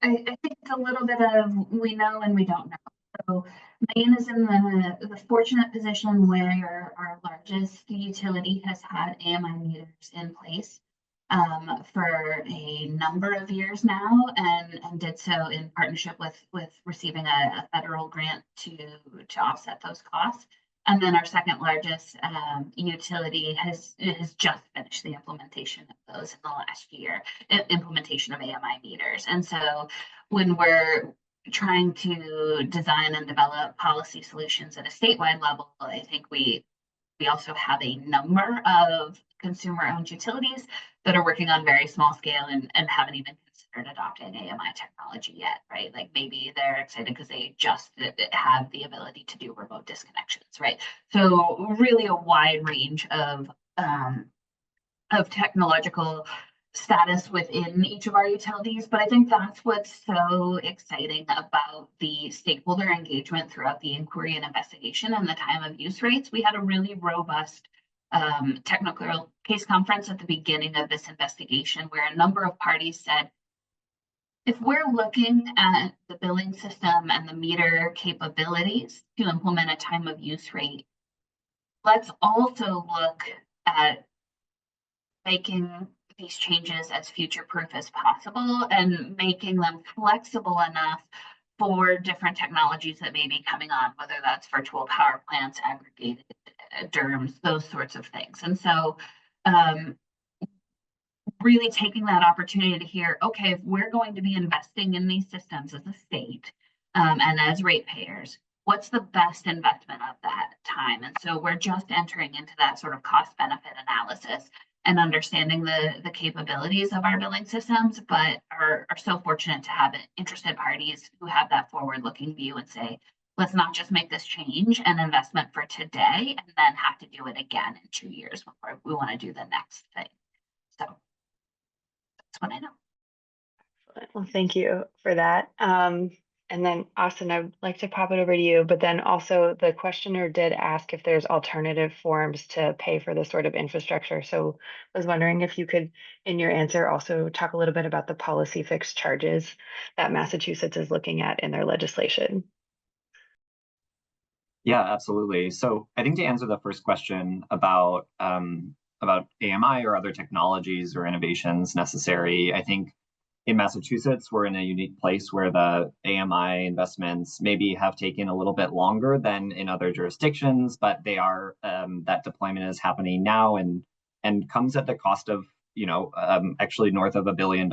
it's a little bit of we know and we don't know. So Maine is in the fortunate position where our largest utility has had AMI meters in place for a number of years now, and did so in partnership with receiving a federal grant to offset those costs. And then our second largest utility has just finished the implementation of those in the last year, implementation of AMI meters. And so when we're trying to design and develop policy solutions at a statewide level, I think we also have a number of consumer-owned utilities that are working on very small scale and haven't even considered adopting AMI technology yet, right? Like maybe they're excited because they just have the ability to do remote disconnections, right? So really a wide range of technological status within each of our utilities. But I think that's what's so exciting about the stakeholder engagement throughout the inquiry and investigation and the time of use rates. We had a really robust technical case conference at the beginning of this investigation where a number of parties said, if we're looking at the billing system and the meter capabilities to implement a time of use rate, let's also look at making these changes as future-proof as possible and making them flexible enough for different technologies that may be coming on, whether that's virtual power plants, aggregated DERMS, those sorts of things. And so really taking that opportunity to hear, okay, if we're going to be investing in these systems as a state and as ratepayers, what's the best investment of that time? And so we're just entering into that sort of cost benefit analysis. and understanding the capabilities of our billing systems, but are so fortunate to have interested parties who have that forward-looking view and say, let's not just make this change and investment for today and then have to do it again in 2 years before we want to do the next thing. So that's what I know. Well, thank you for that. And then Austin, I would like to pop it over to you, but then also the questioner did ask if there's alternative forms to pay for this sort of infrastructure. So I was wondering if you could, in your answer, also talk a little bit about the policy fixed charges that Massachusetts is looking at in their legislation. Yeah, absolutely. So I think to answer the first question about AMI or other technologies or innovations necessary, I think in Massachusetts, we're in a unique place where the AMI investments maybe have taken a little bit longer than in other jurisdictions, but they are that deployment is happening now and comes at the cost of actually north of $1 billion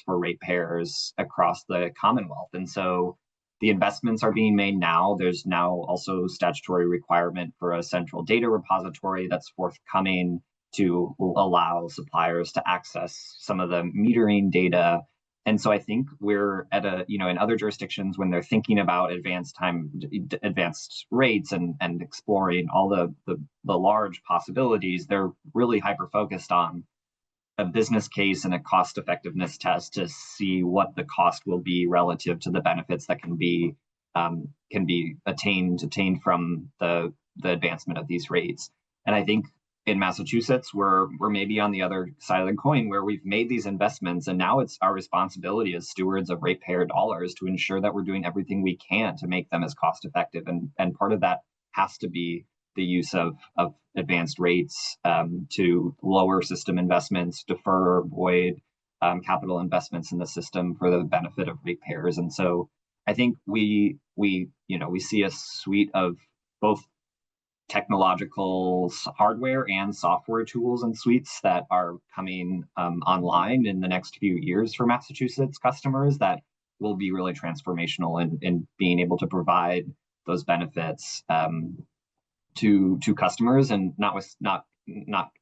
for ratepayers across the Commonwealth. And so the investments are being made now. There's now also statutory requirement for a central data repository that's forthcoming to allow suppliers to access some of the metering data. And so I think we're at in other jurisdictions when they're thinking about advanced rates and exploring all the large possibilities, they're really hyper-focused on a business case and a cost effectiveness test to see what the cost will be relative to the benefits that can be attained from the advancement of these rates. And I think in Massachusetts, we're maybe on the other side of the coin where we've made these investments, and now it's our responsibility as stewards of ratepayer dollars to ensure that we're doing everything we can to make them as cost effective. And part of that has to be the use of advanced rates to lower system investments, defer or avoid capital investments in the system for the benefit of ratepayers. And so I think we see a suite of both technological hardware and software tools and suites that are coming online in the next few years for Massachusetts customers that will be really transformational in being able to provide those benefits to customers, and not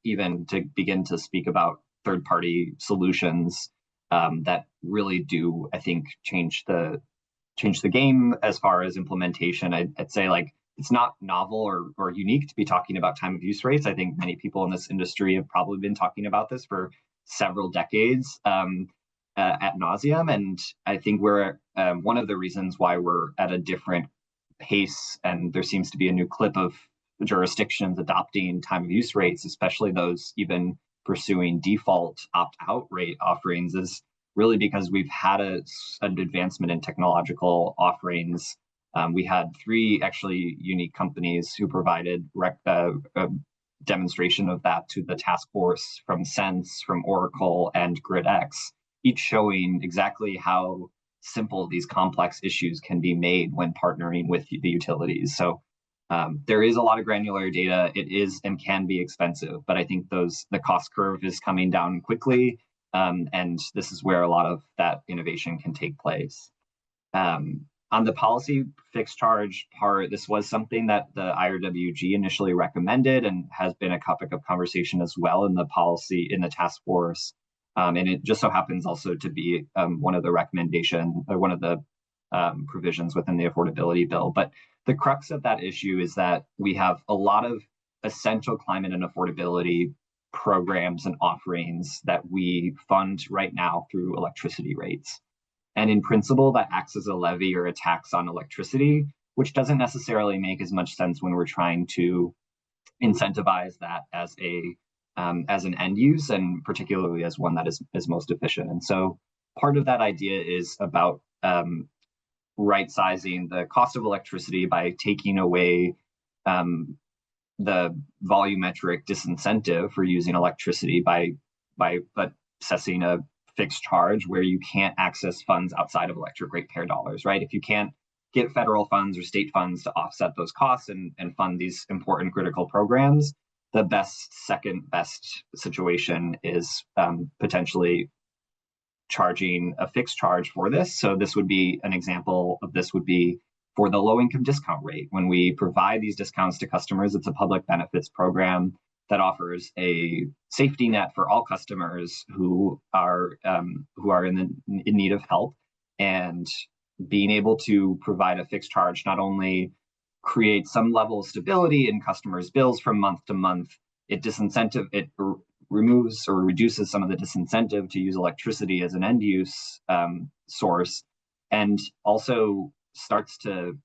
even to begin to speak about third-party solutions that really do, I think, change the game as far as implementation. I'd say it's not novel or unique to be talking about time of use rates. I think many people in this industry have probably been talking about this for several decades ad nauseum. And I think we're one of the reasons why we're at a different pace, and there seems to be a new clip of jurisdictions adopting time of use rates, especially those even pursuing default opt-out rate offerings, is really because we've had an advancement in technological offerings. We had 3 actually unique companies who provided a demonstration of that to the task force from Sense, from Oracle, and GridX, each showing exactly how simple these complex issues can be made when partnering with the utilities. So there is a lot of granular data. It is and can be expensive, but I think the cost curve is coming down quickly, and this is where a lot of that innovation can take place. On the policy fixed charge part, this was something that the IRWG initially recommended and has been a topic of conversation as well in the task force. And it just so happens also to be one of the provisions within the affordability bill. But the crux of that issue is that we have a lot of essential climate and affordability programs and offerings that we fund right now through electricity rates. And in principle, that acts as a levy or a tax on electricity, which doesn't necessarily make as much sense when we're trying to incentivize that as an end use, and particularly as one that is most efficient. And so part of that idea is about right-sizing the cost of electricity by taking away the volumetric disincentive for using electricity by assessing a fixed charge where you can't access funds outside of electric ratepayer dollars, right? If you can't get federal funds or state funds to offset those costs and fund these important critical programs, the second best situation is potentially charging a fixed charge for this. So this would be an example of this would be for the low income discount rate. When we provide these discounts to customers, it's a public benefits program. that offers a safety net for all customers who are in need of help. And being able to provide a fixed charge not only creates some level of stability in customers' bills from month to month, it removes or reduces some of the disincentive to use electricity as an end use source, and also starts to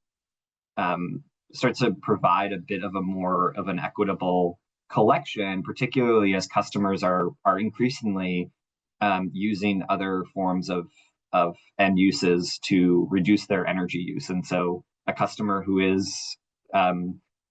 provide a bit of an equitable collection, particularly as customers are increasingly using other forms of end uses to reduce their energy use. And so a customer who is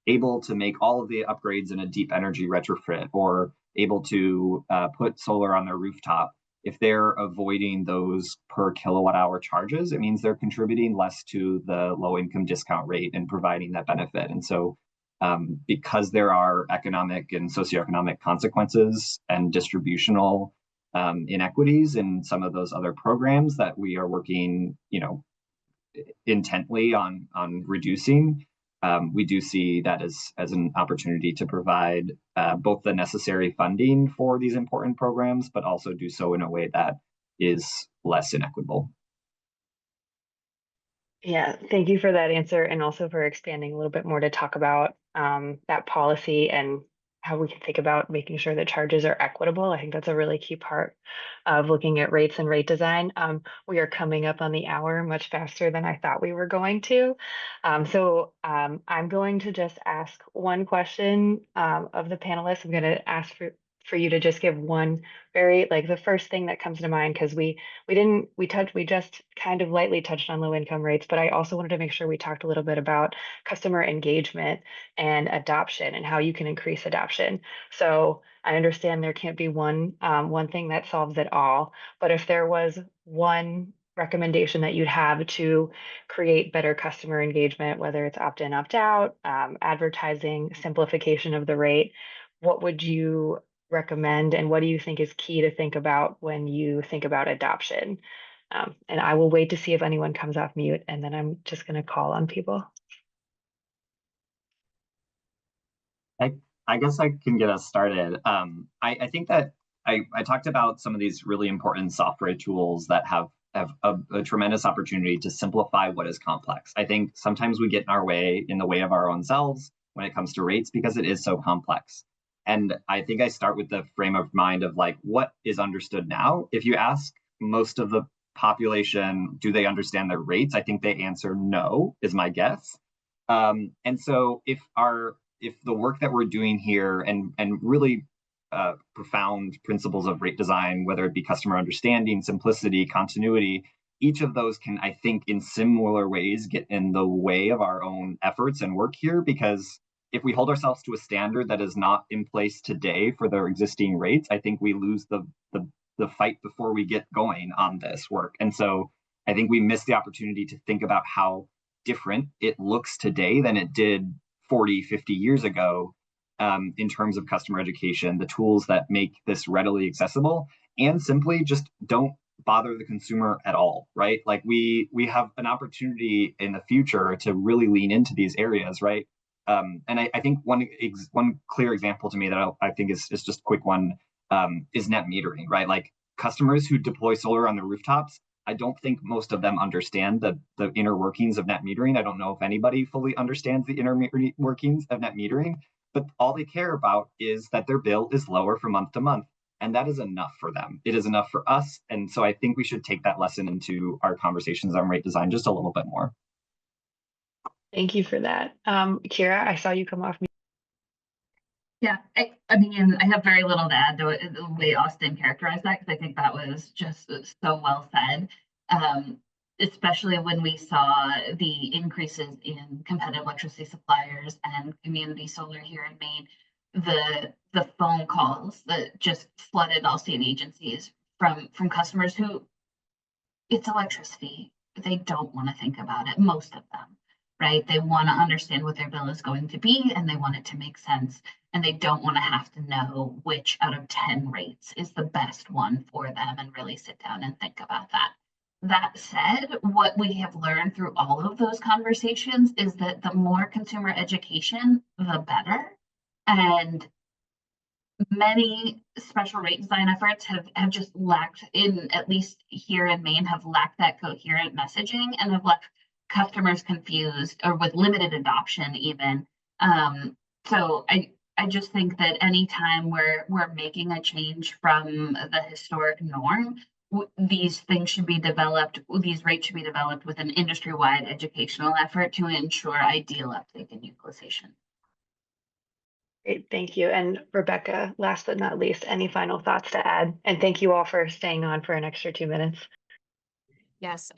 able to make all of the upgrades in a deep energy retrofit, or able to put solar on their rooftop, if they're avoiding those per kilowatt hour charges, it means they're contributing less to the low income discount rate and providing that benefit. And so because there are economic and socioeconomic consequences and distributional inequities in some of those other programs that we are working, intently on reducing, we do see that as an opportunity to provide both the necessary funding for these important programs, but also do so in a way that is less inequitable. Yeah, thank you for that answer, and also for expanding a little bit more to talk about that policy and how we can think about making sure that charges are equitable. I think that's a really key part of looking at rates and rate design. We are coming up on the hour much faster than I thought we were going to. So I'm going to just ask one question of the panelists. I'm going to ask for you to just give one the first thing that comes to mind, because we just kind of lightly touched on low income rates, but I also wanted to make sure we talked a little bit about customer engagement and adoption and how you can increase adoption. So I understand there can't be one thing that solves it all, but if there was one recommendation that you'd have to create better customer engagement, whether it's opt-in, opt-out, advertising, simplification of the rate, what would you recommend, and what do you think is key to think about when you think about adoption? And I will wait to see if anyone comes off mute, and then I'm just going to call on people. I guess I can get us started. I think that I talked about some of these really important software tools that have a tremendous opportunity to simplify what is complex. I think sometimes we get in the way of our own selves when it comes to rates because it is so complex. And I think I start with the frame of mind of what is understood now. If you ask most of the population, do they understand their rates? I think they answer no, is my guess. And so if the work that we're doing here and really profound principles of rate design, whether it be customer understanding, simplicity, continuity, each of those can, I think, in similar ways get in the way of our own efforts and work here, because if we hold ourselves to a standard that is not in place today for their existing rates, I think we lose the fight before we get going on this work. And so I think we miss the opportunity to think about how different it looks today than it did 40, 50 years ago in terms of customer education, the tools that make this readily accessible, and simply just don't bother the consumer at all, right? We have an opportunity in the future to really lean into these areas, right? And I think one clear example to me that I think is just a quick one is net metering, right? Customers who deploy solar on their rooftops, I don't think most of them understand the inner workings of net metering. I don't know if anybody fully understands the inner workings of net metering, but all they care about is that their bill is lower from month to month. And that is enough for them. It is enough for us. And so I think we should take that lesson into our conversations on rate design just a little bit more. Thank you for that. Kiera, I saw you come off mute. Yeah, I mean, I have very little to add to the way Austin characterized that, because I think that was just so well said, especially when we saw the increases in competitive electricity suppliers and community solar here in Maine. The phone calls that just flooded all state agencies from customers who, it's electricity. They don't want to think about it, most of them. Right? They want to understand what their bill is going to be, and they want it to make sense. And they don't want to have to know which out of 10 rates is the best one for them and really sit down and think about that. That said, what we have learned through all of those conversations is that the more consumer education, the better. And many special rate design efforts have just lacked, in at least here in Maine, have lacked that coherent messaging and have left customers confused or with limited adoption even. So I just think that anytime we're making a change from the historic norm, these things should be developed, these rates should be developed with an industry-wide educational effort to ensure ideal uptake and utilization. Great, thank you. And Rebecca, last but not least, any final thoughts to add? And thank you all for staying on for an extra 2 minutes. Yes,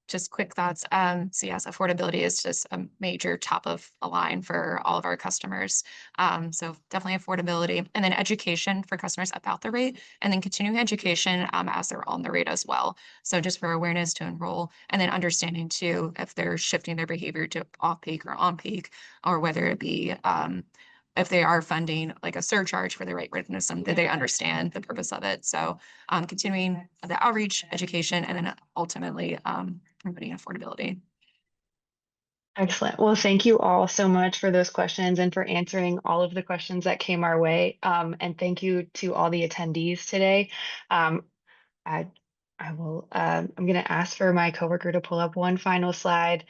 just quick thoughts. So yes, affordability is just a major top of the line for all of our customers. So definitely affordability, and then education for customers about the rate, and then continuing education as they're on the rate as well. So just for awareness to enroll, and then understanding too if they're shifting their behavior to off peak or on peak, or whether it be if they are funding like a surcharge for the rate mechanism, that they understand the purpose of it. So continuing the outreach, education, and then ultimately promoting affordability. Excellent. Well, thank you all so much for those questions and for answering all of the questions that came our way. And thank you to all the attendees today. I will, I'm going to ask for my coworker to pull up one final slide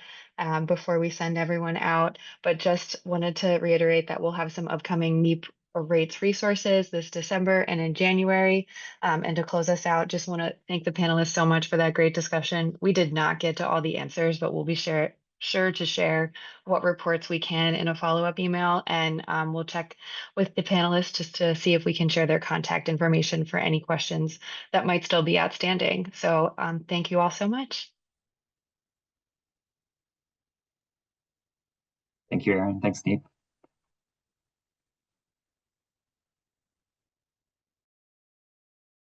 before we send everyone out, but just wanted to reiterate that we'll have some upcoming NEEP rates resources this December and in January. And to close us out, just want to thank the panelists so much for that great discussion. We did not get to all the answers, but we'll be sure to share what reports we can in a follow-up email, and we'll check with the panelists just to see if we can share their contact information for any questions that might still be outstanding. So thank you all so much. Thank you, Erin. Thanks, NEEP.